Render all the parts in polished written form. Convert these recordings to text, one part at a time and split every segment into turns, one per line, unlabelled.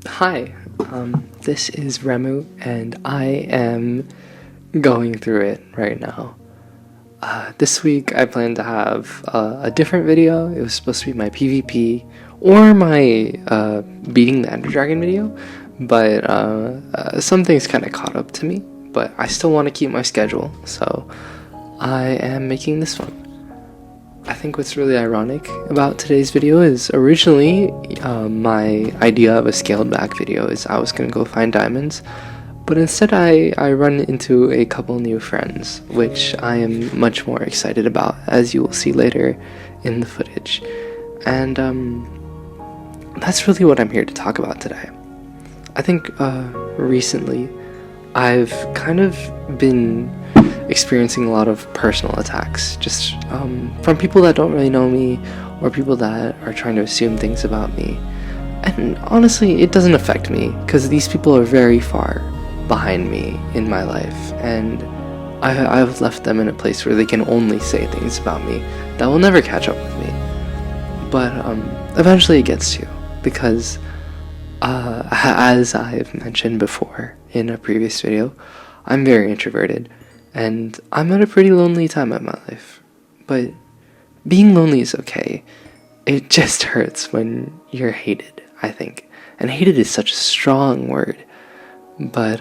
Hi, this is Remu, and I am going through it right now. This week I plan to have a different video. It was supposed to be my PvP or my beating the Ender Dragon video, but some things kind of caught up to me, but I still want to keep my schedule, so I am making this one. I think what's really ironic about today's video is originally my idea of a scaled back video is I was going to go find diamonds, but instead I run into a couple new friends, which I am much more excited about, as you will see later in the footage. And that's really what I'm here to talk about today. I think recently I've kind of been experiencing a lot of personal attacks, just from people that don't really know me, or people that are trying to assume things about me. And honestly, it doesn't affect me, because these people are very far behind me in my life, and I've left them in a place where they can only say things about me that will never catch up with me. But eventually it gets to you, because as I've mentioned before in a previous video, I'm very introverted, and I'm at a pretty lonely time in my life. But being lonely is okay. It just hurts when you're hated, I think. And hated is such a strong word. But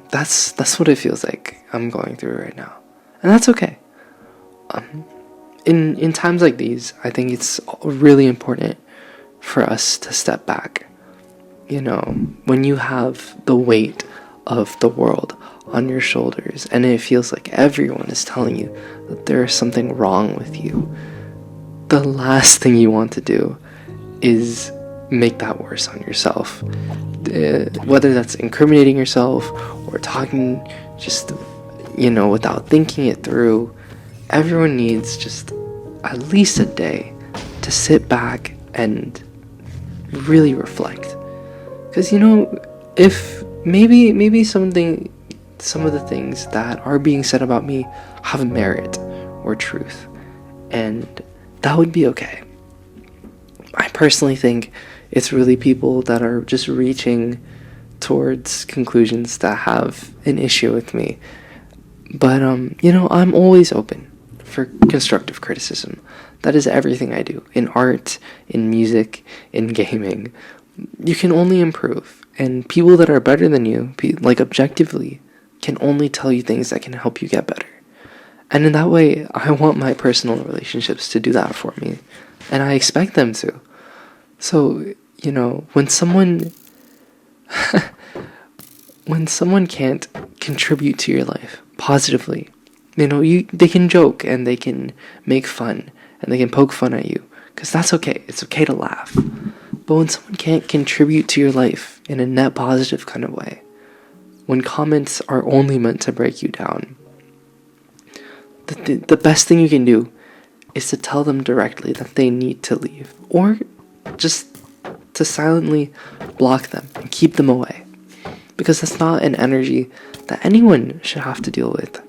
that's what it feels like I'm going through right now. And that's okay. In times like these, I think it's really important for us to step back. You know, when you have the weight of the world on your shoulders, and it feels like everyone is telling you that there is something wrong with you, the last thing you want to do is make that worse on yourself. Whether that's incriminating yourself or talking just, without thinking it through, everyone needs just at least a day to sit back and really reflect. Because, if maybe some of the things that are being said about me have merit or truth, and that would be okay. I personally think it's really people that are just reaching towards conclusions that have an issue with me. But, I'm always open for constructive criticism. That is everything I do. In art, in music, in gaming. You can only improve. And people that are better than you, objectively, can only tell you things that can help you get better. And in that way, I want my personal relationships to do that for me. And I expect them to. So, when someone can't contribute to your life positively, they can joke and they can make fun and they can poke fun at you, because that's okay. It's okay to laugh. But when someone can't contribute to your life in a net positive kind of way, when comments are only meant to break you down, the best thing you can do is to tell them directly that they need to leave, or just to silently block them and keep them away, because that's not an energy that anyone should have to deal with,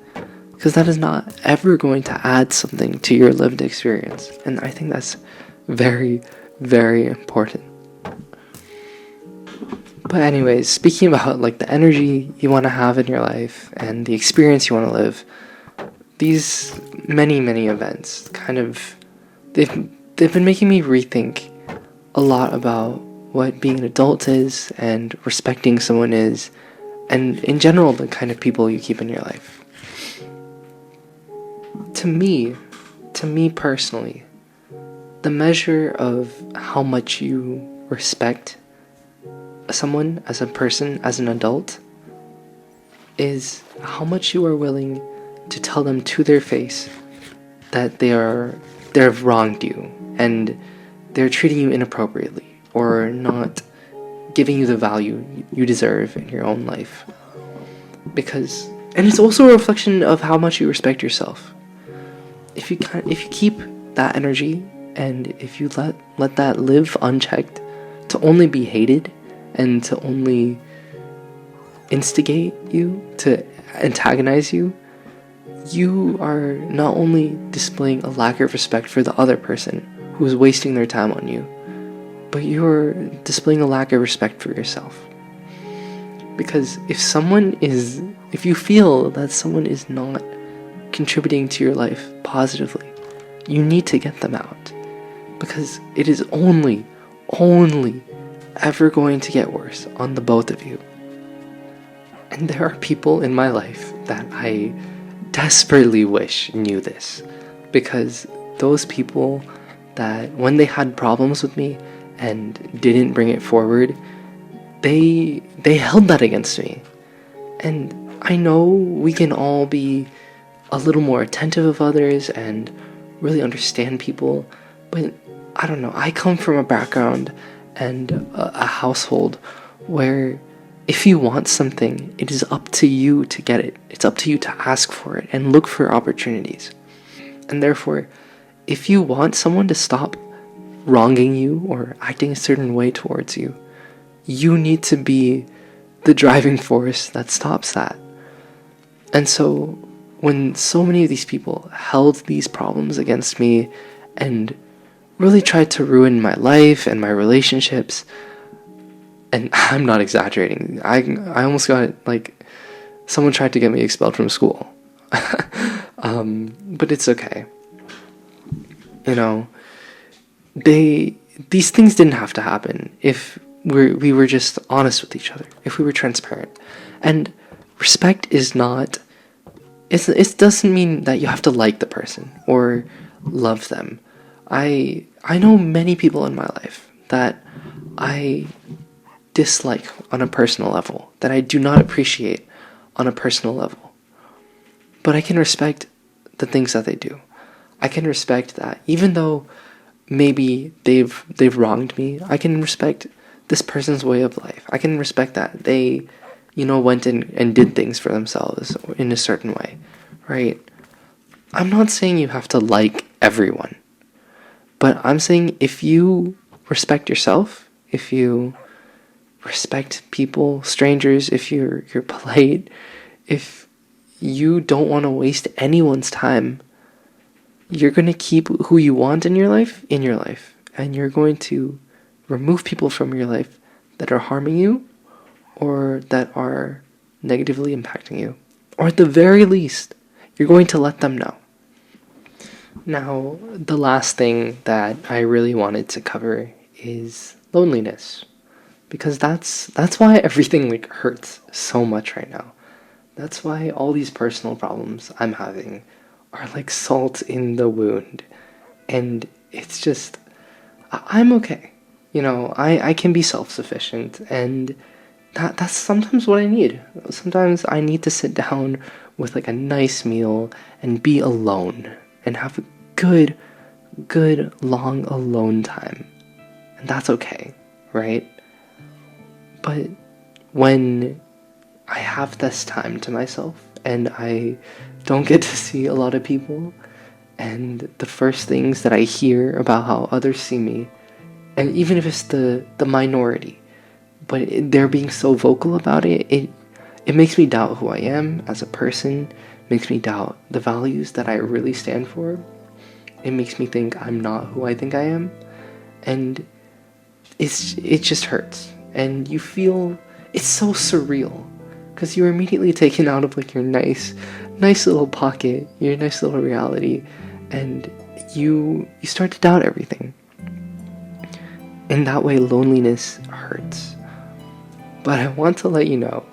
because that is not ever going to add something to your lived experience. And I think that's very, very important. But anyways, speaking about the energy you want to have in your life and the experience you want to live, these many events they've been making me rethink a lot about what being an adult is, and respecting someone is, and in general the kind of people you keep in your life. To me personally, the measure of how much you respect someone as a person, as an adult, is how much you are willing to tell them to their face that they've wronged you, and they're treating you inappropriately, or not giving you the value you deserve in your own life. And it's also a reflection of how much you respect yourself. If you keep that energy, and if you let that live unchecked, to only be hated and to only instigate you, to antagonize you, you are not only displaying a lack of respect for the other person who is wasting their time on you, but you're displaying a lack of respect for yourself. Because if you feel that someone is not contributing to your life positively, you need to get them out. Because it is only ever going to get worse on the both of you. And there are people in my life that I desperately wish knew this. Because those people that when they had problems with me and didn't bring it forward, they held that against me. And I know we can all be a little more attentive of others and really understand people, but I don't know, I come from a background and a household where if you want something, it is up to you to get it. It's up to you to ask for it and look for opportunities. And therefore, if you want someone to stop wronging you or acting a certain way towards you, you need to be the driving force that stops that. And so, when so many of these people held these problems against me and really tried to ruin my life and my relationships, and I'm not exaggerating, I almost got, like, someone tried to get me expelled from school. But it's okay. You know, these things didn't have to happen if we were just honest with each other, if we were transparent. And respect is not, it doesn't mean that you have to like the person or love them. I know many people in my life that I dislike on a personal level, that I do not appreciate on a personal level. But I can respect the things that they do. I can respect that even though maybe they've wronged me, I can respect this person's way of life. I can respect that they, went in and did things for themselves in a certain way, right? I'm not saying you have to like everyone, but I'm saying if you respect yourself, if you respect people, strangers, if you're polite, if you don't want to waste anyone's time, you're going to keep who you want in your life, and you're going to remove people from your life that are harming you or that are negatively impacting you. Or at the very least, you're going to let them know. Now, the last thing that I really wanted to cover is loneliness. Because that's why everything hurts so much right now. That's why all these personal problems I'm having are like salt in the wound. And it's just, I'm okay. I can be self-sufficient, and that's sometimes what I need. Sometimes I need to sit down with a nice meal and be alone and have a good long alone time. And that's okay, right? But when I have this time to myself and I don't get to see a lot of people, and the first things that I hear about how others see me, and even if it's the minority, but they're being so vocal about it, it makes me doubt who I am as a person, makes me doubt the values that I really stand for. It makes me think I'm not who I think I am, and it just hurts. And you feel, it's so surreal, because you're immediately taken out of your nice little pocket, your nice little reality, and you start to doubt everything. In that way, loneliness hurts. But I want to let you know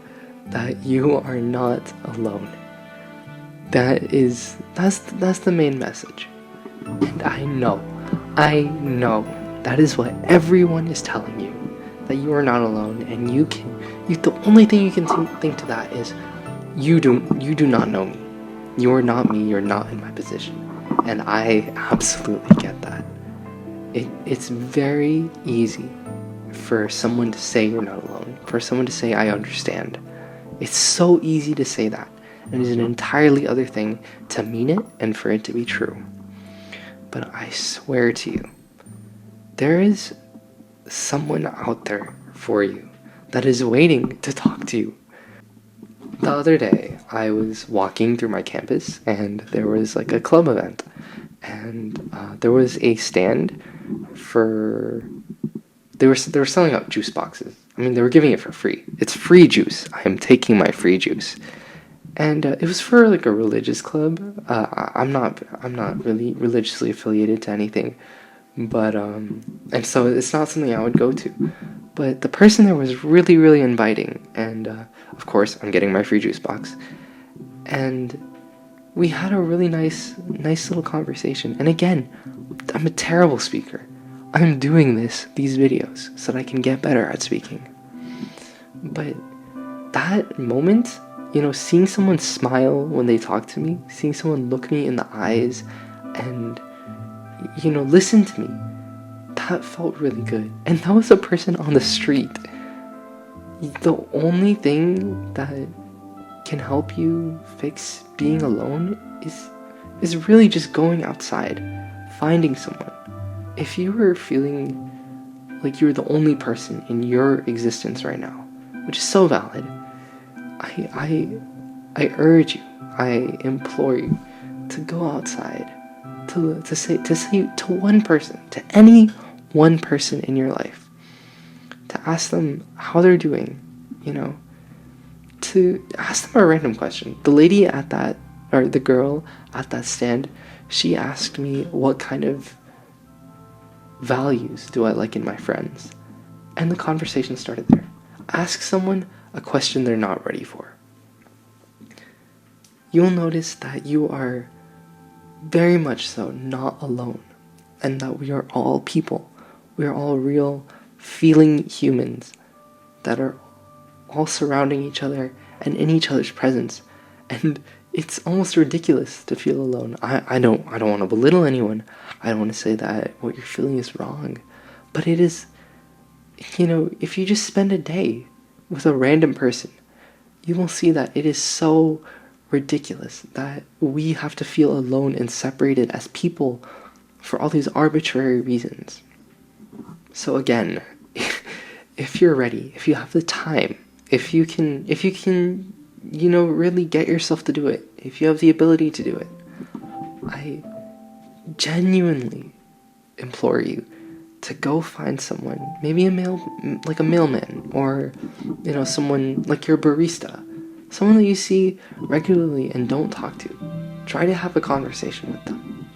that you are not alone. That's the main message. And I know that is what everyone is telling you, that you are not alone, and the only thing you can think to that is you do not know me. You are not me, you're not in my position. And I absolutely get that. It's very easy for someone to say you're not alone, for someone to say I understand. It's so easy to say that, and it's an entirely other thing to mean it and for it to be true. But I swear to you, there is someone out there for you that is waiting to talk to you. The other day, I was walking through my campus, and there was a club event, and there was a stand for they were selling out juice boxes. I mean, they were giving it for free. It's free juice. I am taking my free juice. And it was for like a religious club. I'm not really religiously affiliated to anything, but and so it's not something I would go to. But the person there was really, really inviting, and of course I'm getting my free juice box. And we had a really nice little conversation. And again, I'm a terrible speaker. I'm doing these videos so that I can get better at speaking. But that moment, seeing someone smile when they talk to me, seeing someone look me in the eyes and, listen to me, that felt really good. And that was a person on the street. The only thing that can help you fix being alone is really just going outside, finding someone. If you were feeling like you're the only person in your existence right now, which is so valid, I urge you, I implore you to go outside, to say to one person, to any one person in your life, to ask them how they're doing, to ask them a random question. The lady at that, or the girl at that stand, she asked me what kind of values do I like in my friends, and the conversation started there. Ask someone a question they're not ready for. You'll notice that you are very much so not alone, and that we are all people. We are all real, feeling humans that are all surrounding each other and in each other's presence. And it's almost ridiculous to feel alone. I don't want to belittle anyone. I don't want to say that what you're feeling is wrong. But it is, if you just spend a day with a random person, you will see that it is so ridiculous that we have to feel alone and separated as people for all these arbitrary reasons. So again, if you're ready, if you have the time, if you can, really get yourself to do it, if you have the ability to do it, I genuinely implore you to go find someone, maybe a mailman, or, someone like your barista, someone that you see regularly and don't talk to. Try to have a conversation with them.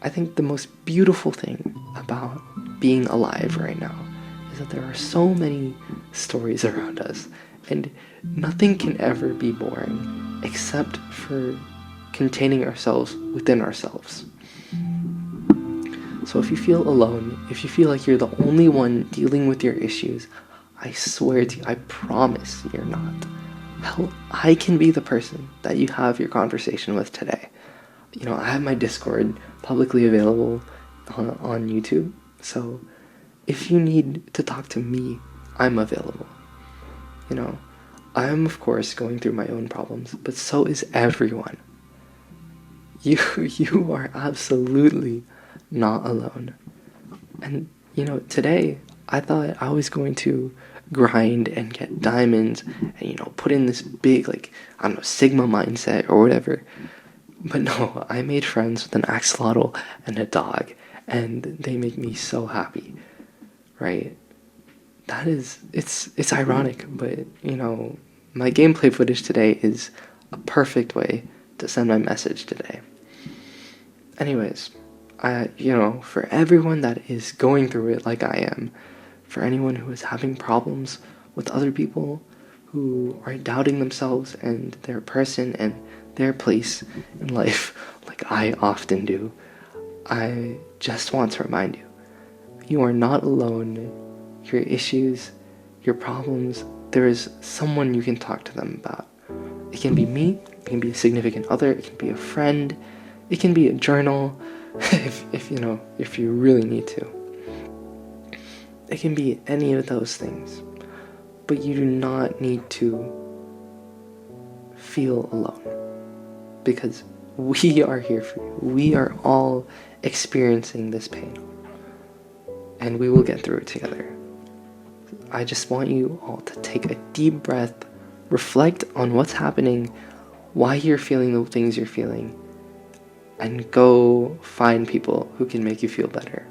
I think the most beautiful thing about being alive right now is that there are so many stories around us, and nothing can ever be boring except for containing ourselves within ourselves. So if you feel alone, if you feel like you're the only one dealing with your issues, I swear to you, I promise you're not. Hell, I can be the person that you have your conversation with today. I have my Discord publicly available on YouTube, so if you need to talk to me, I'm available. I'm of course going through my own problems, but so is everyone. You are absolutely not alone. And today I thought I was going to grind and get diamonds and put in this big Sigma mindset or whatever. But no, I made friends with an axolotl and a dog, and they make me so happy, right? It's ironic, but my gameplay footage today is a perfect way to send my message today. Anyways, for everyone that is going through it like I am, for anyone who is having problems with other people, who are doubting themselves and their person and their place in life, like I often do, I just want to remind you, you are not alone. Your issues, your problems, there is someone you can talk to them about. It can be me, it can be a significant other, it can be a friend, it can be a journal, if you really need to. It can be any of those things. But you do not need to feel alone, because we are here for you. We are all experiencing this pain, and we will get through it together. I just want you all to take a deep breath, reflect on what's happening, why you're feeling the things you're feeling, and go find people who can make you feel better.